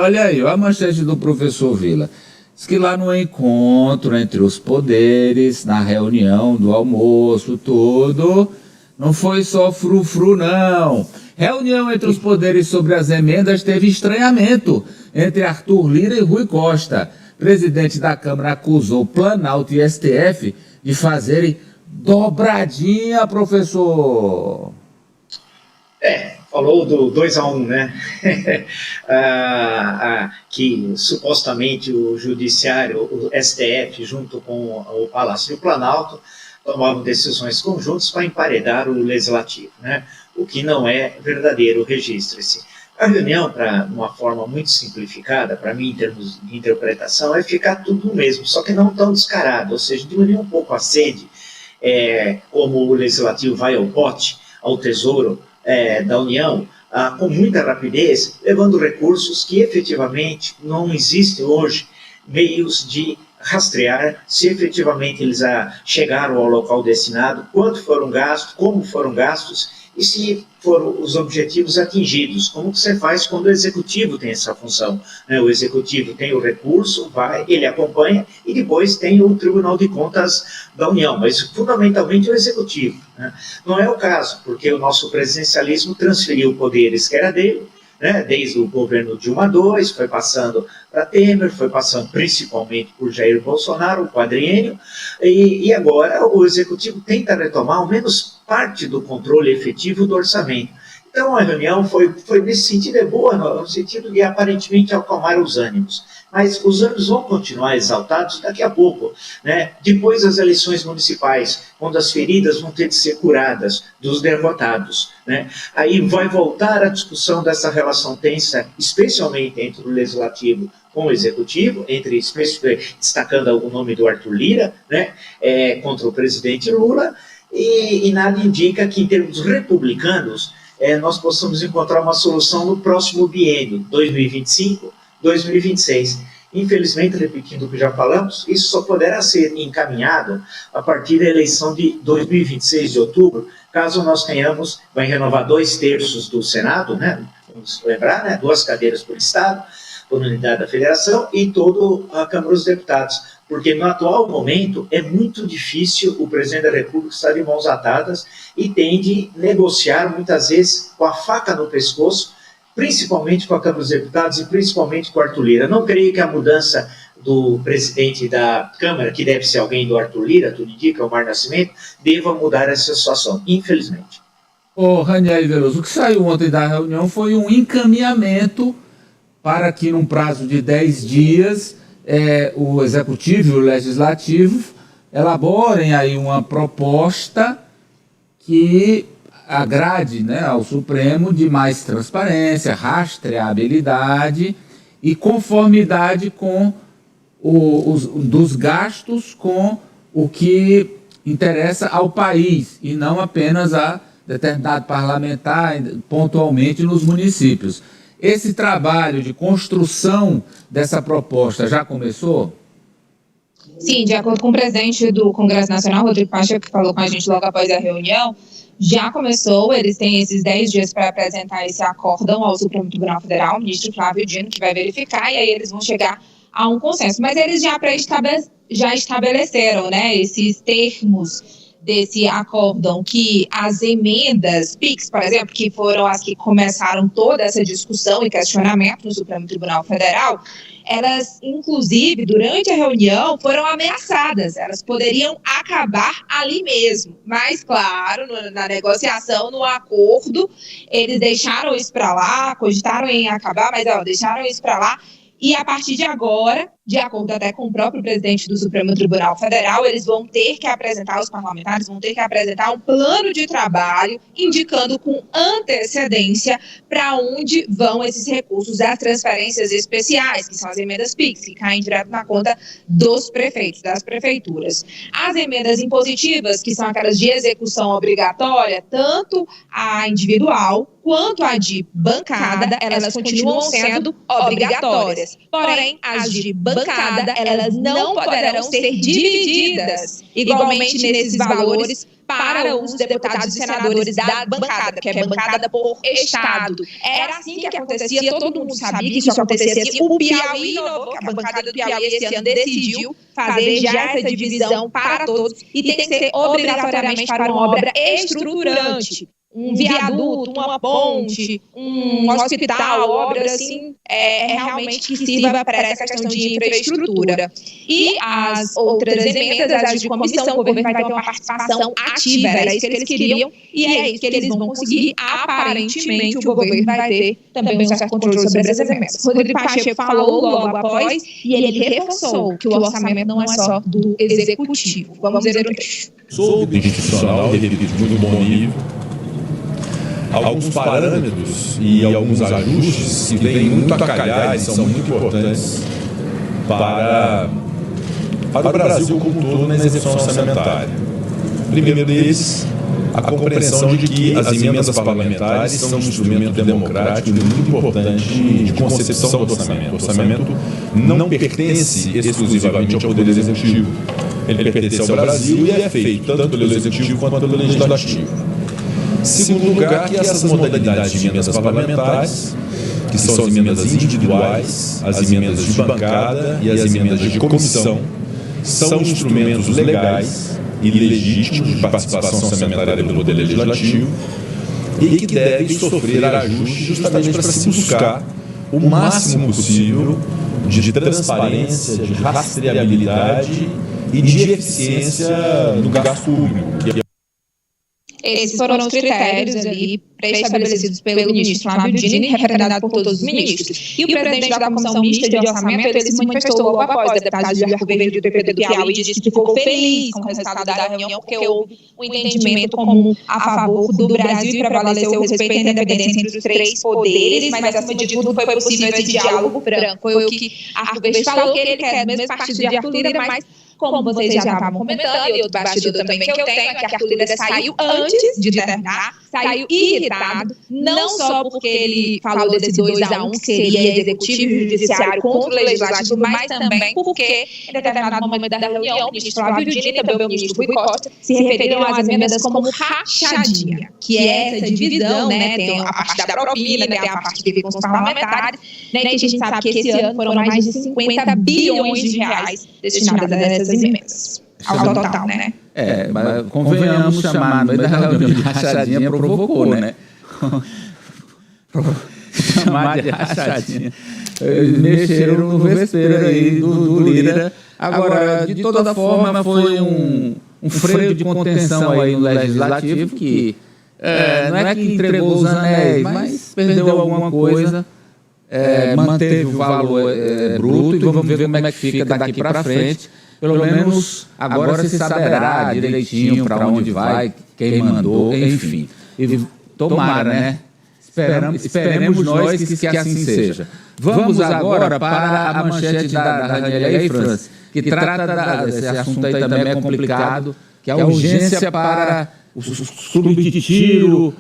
Olha aí, olha a manchete do professor Vila. Diz que lá no encontro entre os poderes, na reunião do almoço, tudo, não foi só frufru, não. Reunião entre os poderes sobre as emendas teve estranhamento entre Arthur Lira e Rui Costa. Presidente da Câmara acusou Planalto e STF de fazerem dobradinha, professor. Falou do 2-1, né? Que supostamente o Judiciário, o STF, junto com o Palácio do Planalto, tomavam decisões conjuntas para emparedar o Legislativo, né? O que não é verdadeiro, registre-se. A reunião, para uma forma muito simplificada, para mim, em termos de interpretação, é ficar tudo o mesmo, só que não tão descarado, ou seja, diminuir um pouco a sede, como o Legislativo vai ao pote, ao Tesouro da União, com muita rapidez, levando recursos que efetivamente não existem hoje meios de rastrear se efetivamente eles chegaram ao local destinado, quanto foram gastos, como foram gastos e se foram os objetivos atingidos. Como que você faz quando o Executivo tem essa função? O Executivo tem o recurso, ele acompanha, e depois tem o Tribunal de Contas da União, mas fundamentalmente o Executivo, né? Não é o caso, porque o nosso presidencialismo transferiu poderes que era dele, né, desde o governo Dilma II, foi passando para Temer, foi passando principalmente por Jair Bolsonaro, o quadriênio, e agora o Executivo tenta retomar ao menos parte do controle efetivo do orçamento. Então a reunião foi nesse sentido, boa, no sentido de aparentemente acalmar os ânimos. Mas os ânimos vão continuar exaltados daqui a pouco, né? Depois das eleições municipais, quando as feridas vão ter de ser curadas dos derrotados, né? Aí vai voltar a discussão dessa relação tensa, especialmente entre o Legislativo com o Executivo, destacando o nome do Arthur Lira, né? Contra o presidente Lula, e nada indica que, em termos republicanos, nós possamos encontrar uma solução no próximo biênio, 2025-2026. Infelizmente, repetindo o que já falamos, isso só poderá ser encaminhado a partir da eleição de 2026 de outubro, caso nós tenhamos, vai renovar 2/3 do Senado, né? Vamos lembrar, né? 2 cadeiras por Estado, por unidade da Federação, e toda a Câmara dos Deputados, porque no atual momento é muito difícil o presidente da República estar de mãos atadas e tem de negociar muitas vezes com a faca no pescoço, principalmente com a Câmara dos Deputados e principalmente com o Arthur Lira. Não creio que a mudança do presidente da Câmara, que deve ser alguém do Arthur Lira, tudo indica, o Mar Nascimento, deva mudar essa situação, infelizmente. Ranieri Veloso, o que saiu ontem da reunião foi um encaminhamento para que, num prazo de 10 dias, o Executivo e o Legislativo elaborem aí uma proposta que agrade, né, ao Supremo de mais transparência, rastreabilidade e conformidade com dos gastos com o que interessa ao país e não apenas a determinado parlamentar pontualmente nos municípios. Esse trabalho de construção dessa proposta já começou? Sim, de acordo com o presidente do Congresso Nacional, Rodrigo Pacheco, que falou com a gente logo após a reunião, já começou, eles têm esses 10 dias para apresentar esse acórdão ao Supremo Tribunal Federal, o ministro Flávio Dino, que vai verificar, e aí eles vão chegar a um consenso. Mas eles já estabeleceram, né, esses termos desse acórdão, que as emendas PIX, por exemplo, que foram as que começaram toda essa discussão e questionamento no Supremo Tribunal Federal, elas, inclusive, durante a reunião, foram ameaçadas. Elas poderiam acabar ali mesmo. Mas, claro, na negociação, no acordo, eles deixaram isso para lá, cogitaram em acabar, mas deixaram isso para lá. E, a partir de agora, de acordo até com o próprio presidente do Supremo Tribunal Federal, eles vão ter que apresentar, os parlamentares vão ter que apresentar um plano de trabalho indicando com antecedência para onde vão esses recursos das transferências especiais, que são as emendas PIX, que caem direto na conta dos prefeitos, das prefeituras. As emendas impositivas, que são aquelas de execução obrigatória, tanto a individual quanto a de bancada, elas continuam sendo obrigatórias. Porém, as de bancada, elas não poderão ser divididas igualmente nesses valores para os deputados e senadores da bancada, que é bancada por estado. Era assim que acontecia, todo mundo sabia que isso acontecia assim. O Piauí inovou, que a bancada do Piauí esse ano decidiu fazer já essa divisão para todos e tem que ser obrigatoriamente para uma obra estruturante. Um viaduto, uma ponte, um hospital, obra assim, realmente que sirva para essa questão de infraestrutura. E as outras emendas, as de comissão, o governo vai ter uma participação ativa, era isso que eles queriam, e é isso que eles vão conseguir. Aparentemente, o governo vai ter também um certo controle sobre essas emendas. Rodrigo Pacheco falou logo após, e ele reforçou que o orçamento não é só do executivo. Vamos ver o trecho. Sou institucional, repito, de muito bom nível. Alguns parâmetros e alguns ajustes que vêm muito a calhar e são muito importantes para o Brasil como um todo na execução orçamentária. O primeiro deles, a compreensão de que as emendas parlamentares são um instrumento democrático muito importante de concepção do orçamento. O orçamento não pertence exclusivamente ao Poder Executivo. Ele pertence ao Brasil e é feito tanto pelo Executivo quanto pelo Legislativo. Segundo lugar, que essas modalidades de emendas parlamentares, que são as emendas individuais, as emendas de bancada e as emendas de comissão, são instrumentos legais e legítimos de participação orçamentária do Poder Legislativo e que devem sofrer ajustes justamente para se buscar o máximo possível de transparência, de rastreabilidade e de eficiência no gasto público. Esses foram os critérios ali pré-estabelecidos pelo ministro Flávio Dino e referendado por todos os ministros. E o presidente da Comissão Mista de Orçamento, ele se manifestou logo após. O deputado Gilberto Verde, do PP do Piauí, disse que ficou feliz com o resultado da reunião porque houve um entendimento comum a favor do Brasil e prevaleceu o respeito à independência entre os três poderes, mas acima de tudo foi possível esse diálogo franco. Foi o que Arthur Verde falou, que ele quer do mesmo partido de Arthur Lira, mas como vocês já estavam comentando, e outro bastidor também que eu tenho, é que Arthur Lira saiu antes de terminar, saiu irritado, não só porque ele falou desse 2-1, que seria executivo e judiciário contra o legislativo, mas também porque, em determinado momento da reunião, o ministro Flávio Dino e também o ministro Rui Costa se referiram às emendas como rachadinha, que é essa divisão, né? Tem a parte da propina, tem a parte que fica com os parlamentares, né? Que a gente sabe que esse ano foram mais de 50 bilhões de reais destinados a essas emendas, ao total, né? Mas convenhamos, chamar no meio da reunião de rachadinha provocou, né? Chamar de rachadinha. Mexeram no vespeiro aí do Lira. Agora, de toda forma, foi um freio de contenção aí no Legislativo que não é que entregou os anéis, mas perdeu alguma coisa, manteve o valor bruto, e vamos ver como é que fica daqui para frente. Pelo menos agora se saberá direitinho para onde vai, quem mandou, enfim. E tomara, né? Esperemos nós que assim seja. Vamos agora para a manchete da Ranieri aí, França, que trata desse assunto aí também é complicado, que é a urgência para o clube de tiro.